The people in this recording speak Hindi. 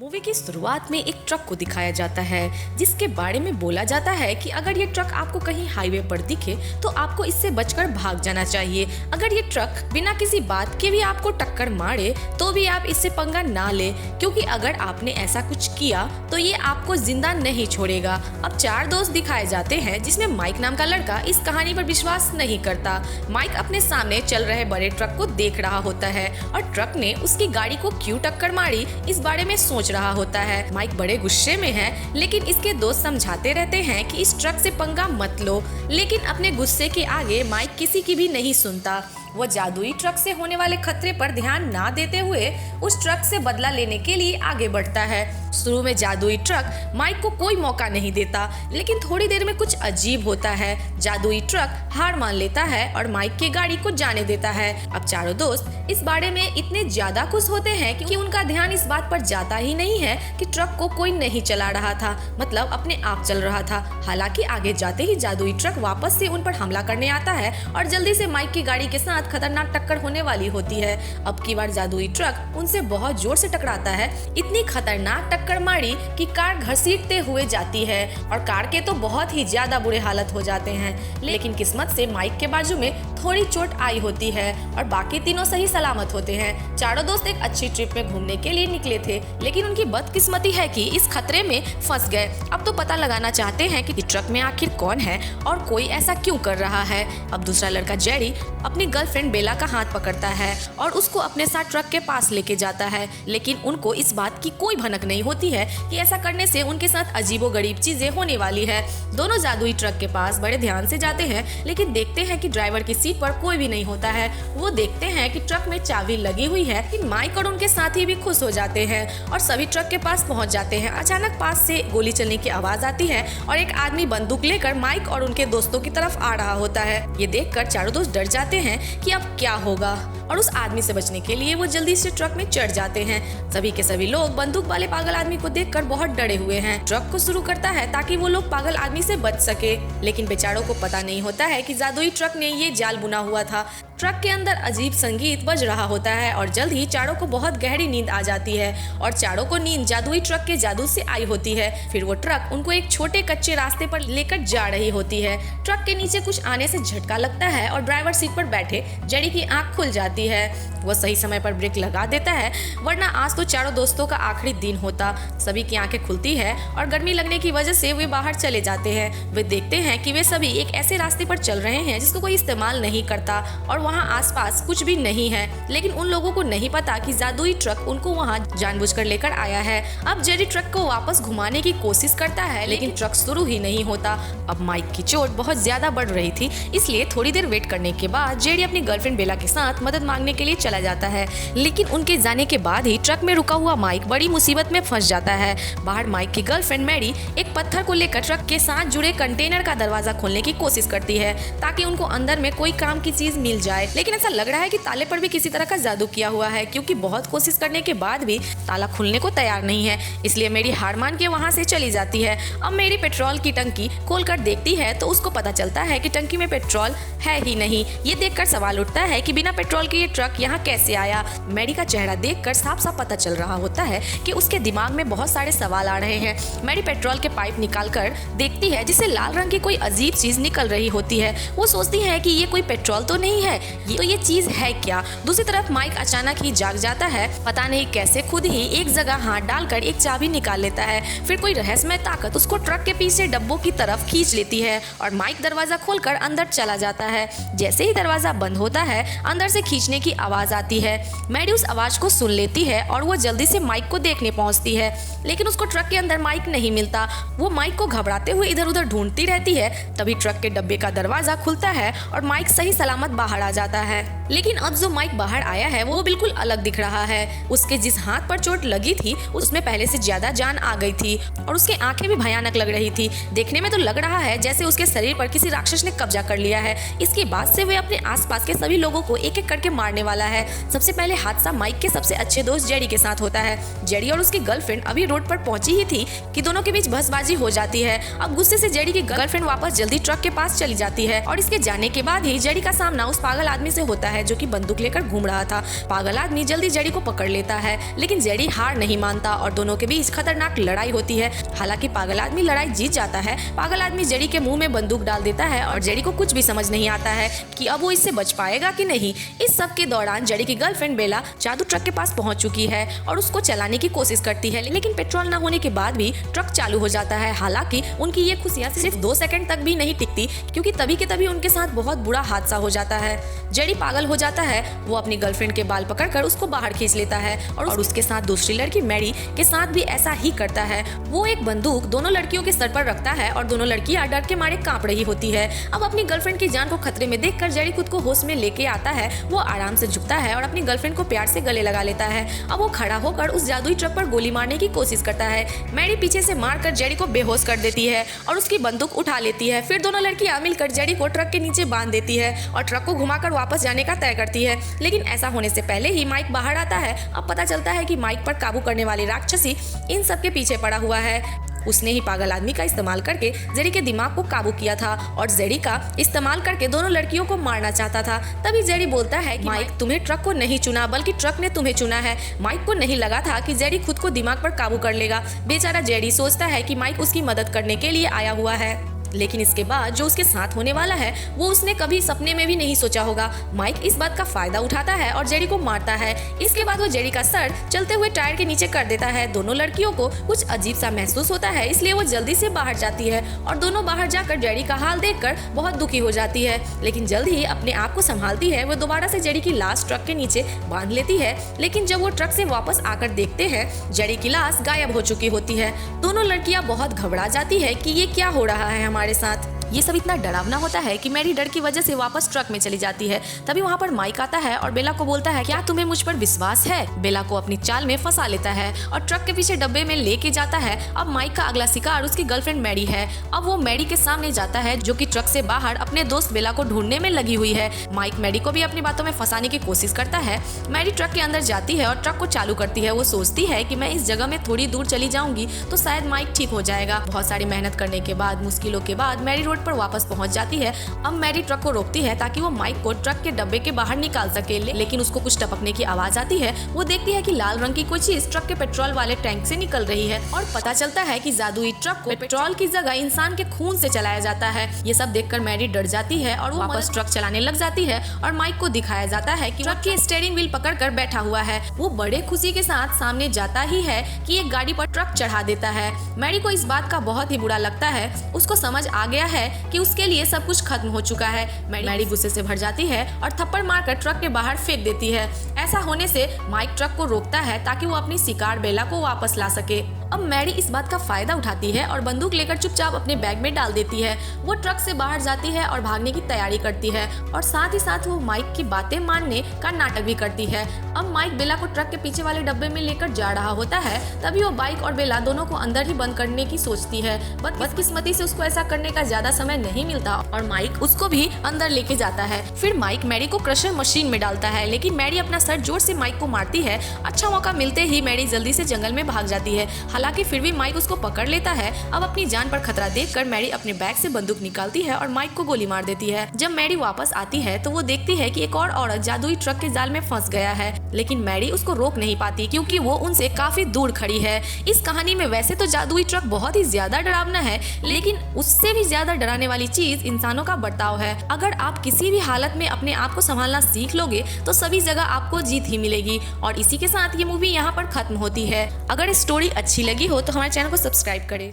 मूवी की शुरुआत में एक ट्रक को दिखाया जाता है जिसके बारे में बोला जाता है कि अगर ये ट्रक आपको कहीं हाईवे पर दिखे तो आपको इससे बचकर भाग जाना चाहिए। अगर ये ट्रक बिना किसी बात के भी आपको टक्कर मारे तो भी आप इससे पंगा ना ले, क्योंकि अगर आपने ऐसा कुछ किया तो ये आपको जिंदा नहीं छोड़ेगा। अब चार दोस्त दिखाए जाते हैं जिसमें माइक नाम का लड़का इस कहानी पर विश्वास नहीं करता। माइक अपने सामने चल रहे बड़े ट्रक को देख रहा होता है और ट्रक ने उसकी गाड़ी को क्यों टक्कर मारी इस बारे में सोच रहा होता है। माइक बड़े गुस्से में है, लेकिन इसके दोस्त समझाते रहते हैं कि इस ट्रक से पंगा मत लो, लेकिन अपने गुस्से के आगे माइक किसी की भी नहीं सुनता। वो जादुई ट्रक से होने वाले खतरे पर ध्यान ना देते हुए उस ट्रक से बदला लेने के लिए आगे बढ़ता है। शुरू में जादुई ट्रक माइक को कोई मौका नहीं देता, लेकिन थोड़ी देर में कुछ अजीब होता है। जादुई ट्रक हार मान लेता है और माइक की गाड़ी को जाने देता है। अब चारों दोस्त इस बारे में इतने ज्यादा खुश होते हैं कि उनका ध्यान इस बात पर जाता ही नहीं है कि ट्रक को कोई नहीं चला रहा था, मतलब अपने आप चल रहा था। हालांकि आगे जाते ही जादुई ट्रक वापस से उन पर हमला करने आता है और जल्दी से माइक की गाड़ी के साथ खतरनाक टक्कर होने वाली होती है। अब की बार जादुई ट्रक उनसे बहुत जोर से टकराता है। इतनी खतरनाक टक्कर मारी कि कार घसीटते हुए जाती है और कार के तो बहुत ही ज्यादा बुरे हालत हो जाते हैं। लेकिन किस्मत से माइक के बाजू में थोड़ी चोट आई होती है और बाकी तीनों सही सलामत होते हैं। चारों दोस्त एक अच्छी ट्रिप में घूमने के लिए निकले थे, लेकिन उनकी बदकिस्मती है कि इस खतरे में फंस गए। अब तो पता लगाना चाहते हैं कि ट्रक में आखिर कौन है और कोई ऐसा क्यों कर रहा है। अब दूसरा लड़का जेरी अपनी गर्लफ्रेंड बेला का हाथ पकड़ता है और उसको अपने साथ ट्रक के पास लेके जाता है, लेकिन उनको इस बात की कोई भनक नहीं होती है कि ऐसा करने से उनके साथ अजीबोगरीब चीजें होने वाली है। दोनों जादुई ट्रक के पास बड़े ध्यान से जाते हैं, लेकिन देखते हैं कि ड्राइवर की सीट पर कोई भी नहीं होता है। वो देखते हैं कि ट्रक में चाबी लगी हुई है कि माइक और उनके साथी भी खुश हो जाते हैं और सभी ट्रक के पास पहुंच जाते हैं। अचानक पास से गोली चलने की आवाज आती है और एक आदमी बंदूक लेकर माइक और उनके दोस्तों की तरफ आ रहा होता है। ये देखकर चारों दोस्त डर जाते हैं कि अब क्या होगा और उस आदमी से बचने के लिए वो जल्दी से ट्रक में चढ़ जाते हैं। सभी के सभी लोग बंदूक वाले पागल आदमी को देखकर बहुत डरे हुए हैं। ट्रक को शुरू करता है ताकि वो लोग पागल आदमी से बच सके, लेकिन बेचारों को पता नहीं होता है कि जादुई ट्रक ने ये जाल बुना हुआ था। ट्रक के अंदर अजीब संगीत बज रहा होता है और जल्द ही चारों को बहुत गहरी नींद आ जाती है और चारों को नींद जादुई ट्रक के जादू से आई होती है। फिर वो ट्रक उनको एक छोटे कच्चे रास्ते पर लेकर जा रही होती है। ट्रक के नीचे कुछ आने से झटका लगता है और ड्राइवर सीट पर बैठे जेरी की आंख खुल जाती है। वो सही समय पर ब्रेक लगा देता है, वरना आज तो चारों दोस्तों का आखिरी दिन होता। सभी की आंखें खुलती है और गर्मी लगने की वजह से वे बाहर चले जाते हैं। वे देखते हैं कि वे सभी एक ऐसे रास्ते पर चल रहे हैं जिसको कोई इस्तेमाल नहीं करता और वहाँ आसपास कुछ भी नहीं है, लेकिन उन लोगों को नहीं पता कि जादुई ट्रक उनको वहाँ जानबूझकर लेकर आया है। अब जेरी ट्रक को वापस घुमाने की कोशिश करता है, लेकिन ट्रक शुरू ही नहीं होता। अब माइक की चोट बहुत ज्यादा बढ़ रही थी, इसलिए थोड़ी देर वेट करने के बाद जेरी अपनी गर्लफ्रेंड बेला के साथ मदद मांगने के लिए चला जाता है, लेकिन उनके जाने के बाद ही ट्रक में रुका हुआ माइक बड़ी मुसीबत में फंस जाता है। बाहर माइक की गर्लफ्रेंड मैरी एक पत्थर को लेकर ट्रक के साथ जुड़े कंटेनर का दरवाजा खोलने की कोशिश करती है ताकि उनको अंदर में कोई काम की चीज मिल जाए, लेकिन ऐसा लग रहा है कि ताले पर भी किसी तरह का जादू किया हुआ है, क्योंकि बहुत कोशिश करने के बाद भी ताला खुलने को तैयार नहीं है। इसलिए मेरी हार मान के वहाँ से चली जाती है। अब मेरी पेट्रोल की टंकी खोलकर देखती है तो उसको पता चलता है कि टंकी में पेट्रोल है ही नहीं। ये देखकर सवाल उठता है कि बिना पेट्रोल के ये ट्रक यहाँ कैसे आया। मैरी का चेहरा देखकर साफ साफ पता चल रहा होता है कि उसके दिमाग में बहुत सारे सवाल आ रहे हैं। मैरी पेट्रोल के पाइप निकालकर देखती है जिससे लाल रंग की कोई अजीब चीज निकल रही होती है। वो सोचती है कि ये कोई पेट्रोल तो नहीं है, ये चीज है क्या। दूसरी तरफ माइक अचानक ही जाग जाता है, पता नहीं कैसे खुद ही एक जगह हाथ डालकर एक चाबी निकाल लेता है। फिर कोई रहस्यमय ताकत उसको ट्रक के पीछे डब्बों की तरफ खींच लेती है और माइक दरवाजा खोलकर अंदर चला जाता है। जैसे ही दरवाजा बंद होता है, अंदर से खींचने की आवाज आती है। मैरी उस आवाज को सुन लेती है और वो जल्दी से माइक को देखने पहुंचती है, लेकिन उसको ट्रक के अंदर माइक नहीं मिलता। वो माइक को घबराते हुए इधर उधर ढूंढती रहती है। तभी ट्रक के डब्बे का दरवाजा खुलता है और माइक सही सलामत बाहर आ जाता है। लेकिन अब जो माइक बाहर आया है वो बिल्कुल अलग दिख रहा है। उसके जिस हाथ पर चोट लगी थी उसमें पहले से ज्यादा जान आ गई थी और उसकी आंखें भी भयानक लग रही थी। देखने में तो लग रहा है जैसे उसके शरीर पर किसी राक्षस ने कब्जा कर लिया है। इसके बाद से वे अपने आसपास के सभी लोगों को एक एक करके मारने वाला है। सबसे पहले हादसा माइक के सबसे अच्छे दोस्त जेरी के साथ होता है। जेरी और उसकी गर्लफ्रेंड अभी रोड पर पहुंची ही थी कि दोनों के बीच बहसबाजी हो जाती है। अब गुस्से से जेरी की गर्लफ्रेंड वापस जल्दी ट्रक के पास चली जाती है और इसके जाने के बाद ही जेरी का सामना उस पागल पागल आदमी से होता है जो कि बंदूक लेकर घूम रहा था। पागल आदमी जल्दी जेडी को पकड़ लेता है, लेकिन जेडी हार नहीं मानता और दोनों के बीच खतरनाक लड़ाई होती है। हालांकि पागल आदमी लड़ाई जीत जाता है। पागल आदमी जेडी के मुंह में बंदूक डाल देता है और जेडी को कुछ भी समझ नहीं आता है कि अब वो इससे बच पाएगा कि नहीं। इस सब के दौरान जेडी की गर्लफ्रेंड बेला जादू ट्रक के पास पहुंच चुकी है और उसको चलाने की कोशिश करती है, लेकिन पेट्रोल न होने के बाद भी ट्रक चालू हो जाता है। हालांकि उनकी ये खुशियां सिर्फ 2 सेकंड तक भी नहीं टिकती, क्योंकि तभी के तभी उनके साथ बहुत बुरा हादसा हो जाता है। जेडी पागल हो जाता है। वो अपनी गर्लफ्रेंड के बाल पकड़कर उसको बाहर खींच लेता है और उसके साथ दूसरी लड़की मैरी के साथ भी ऐसा ही करता है। वो एक बंदूक दोनों लड़कियों के सर पर रखता है और दोनों लड़कियां डर के मारे कांप रही होती है। अब अपनी गर्लफ्रेंड की जान को खतरे में देखकर जेडी खुद को होश में लेके आता है। वो आराम से झुकता है और अपनी गर्लफ्रेंड को प्यार से गले लगा लेता है। अब वो खड़ा होकर उस जादुई ट्रक पर गोली मारने की कोशिश करता है। मैरी पीछे से मारकर जेडी को बेहोश कर देती है और उसकी बंदूक उठा लेती है। फिर दोनों लड़कियां मिलकर जेडी को ट्रक के नीचे बांध देती है और ट्रक को घुमाकर वापस जाने का तय करती है। लेकिन ऐसा होने से पहले ही माइक बाहर आता है। अब पता चलता है कि माइक पर काबू करने वाली राक्षसी इन सब के पीछे पड़ा हुआ है। उसने ही पागल आदमी का इस्तेमाल करके जेडी के दिमाग को काबू किया था और जेडी का इस्तेमाल करके दोनों लड़कियों को मारना चाहता था। तभी जेडी बोलता है कि माइक, तुमने ट्रक को नहीं चुना, बल्कि ट्रक ने तुम्हें चुना है। माइक को नहीं लगा था कि जेडी खुद को दिमाग पर काबू कर लेगा। बेचारा जेडी सोचता है कि माइक उसकी मदद करने के लिए आया हुआ है, लेकिन इसके बाद जो उसके साथ होने वाला है वो उसने कभी सपने में भी नहीं सोचा होगा। माइक इस बात का फायदा उठाता है और जेडी को मारता है। इसके बाद वो जेडी का सर चलते हुए टायर के नीचे कर देता है। दोनों लड़कियों को कुछ अजीब सा महसूस होता है, इसलिए वो जल्दी से बाहर जाती है और दोनों बाहर जाकर जेडी का हाल देखकर बहुत दुखी हो जाती है। लेकिन जल्द ही अपने आप को संभालती है। वो दोबारा से जेडी की लाश ट्रक के नीचे बांध लेती है, लेकिन जब वो ट्रक से वापस आकर देखते हैं जेडी की लाश गायब हो चुकी होती है। दोनों लड़कियां बहुत घबरा जाती है कि ये क्या हो रहा है हमारे साथ। ये सब इतना डरावना होता है कि मैरी डर की वजह से वापस ट्रक में चली जाती है। तभी वहाँ पर माइक आता है और बेला को बोलता है, क्या तुम्हें मुझ पर विश्वास है? बेला को अपनी चाल में फंसा लेता है और ट्रक के पीछे डब्बे में लेके जाता है। अब माइक का अगला शिकार उसकी गर्लफ्रेंड मैरी है। अब वो मैरी के सामने जाता है जो कि ट्रक से बाहर अपने दोस्त बेला को ढूंढने में लगी हुई है। माइक मैरी को भी अपनी बातों में फंसाने की कोशिश करता है। मैरी ट्रक के अंदर जाती है और ट्रक को चालू करती है। वो सोचती है कि मैं इस जगह में थोड़ी दूर चली जाऊंगी तो शायद माइक ठीक हो जाएगा। बहुत सारी मेहनत करने के बाद, मुश्किलों के बाद मैरी रोड पर वापस पहुंच जाती है। अब मैरी ट्रक को रोकती है ताकि वो माइक को ट्रक के डब्बे के बाहर निकाल सके, लेकिन उसको कुछ टपकने की आवाज आती है। वो देखती है कि लाल रंग की कोई चीज ट्रक के पेट्रोल वाले टैंक से निकल रही है और पता चलता है कि जादुई ट्रक को पेट्रोल की जगह इंसान के खून से चलाया जाता है। ये सब देखकर मैरी डर जाती है और वो वापस ट्रक चलाने लग जाती है और माइक को दिखाया जाता है कि ट्रक की स्टीयरिंग व्हील पकड़कर बैठा हुआ है। वो बड़े खुशी के साथ सामने जाता ही है कि एक गाड़ी पर ट्रक चढ़ा देता है। मैरी को इस बात का बहुत ही बुरा लगता है। उसको समझ आ गया है कि उसके लिए सब कुछ खत्म हो चुका है। मैरी गुस्से से भर जाती है और थप्पड़ मारकर ट्रक के बाहर फेंक देती है। ऐसा होने से माइक ट्रक को रोकता है ताकि वो अपनी शिकार बेला को वापस ला सके। अब मैरी इस बात का फायदा उठाती है और बंदूक लेकर चुपचाप अपने बैग में डाल देती है। वो ट्रक से बाहर जाती है और भागने की तैयारी करती है और साथ ही साथ वो माइक की बातें मानने का नाटक भी करती है। अब माइक बेला को ट्रक के पीछे वाले डब्बे में लेकर जा रहा होता है। तभी वो बाइक और बेला दोनों को अंदर ही बंद करने की सोचती है। बदकिस्मती से उसको ऐसा करने का ज्यादा समय नहीं मिलता और माइक उसको भी अंदर लेके जाता है। फिर माइक मैरी को क्रशर मशीन में डालता है, लेकिन मैरी अपना सर जोर से माइक को मारती है। अच्छा मौका मिलते ही मैरी जल्दी से जंगल में भाग जाती है। हालांकि फिर भी माइक उसको पकड़ लेता है। अब अपनी जान पर खतरा देखकर मैरी अपने बैग से बंदूक निकालती है और माइक को गोली मार देती है। जब मैरी वापस आती है तो वो देखती है कि एक और औरत जादुई ट्रक के जाल में फंस गया है, लेकिन मैरी उसको रोक नहीं पाती क्योंकि वो उनसे काफी दूर खड़ी है। इस कहानी में वैसे तो जादुई ट्रक बहुत ही ज्यादा डरावना है, लेकिन उससे भी ज्यादा डराने वाली चीज इंसानों का बर्ताव है। अगर आप किसी भी हालत में अपने आप को संभालना सीख लोगे तो सभी जगह आपको जीत ही मिलेगी। और इसी के साथ ये मूवी यहाँ पर खत्म होती है। अगर स्टोरी अच्छी लगी हो तो हमारे चैनल को सब्सक्राइब करें।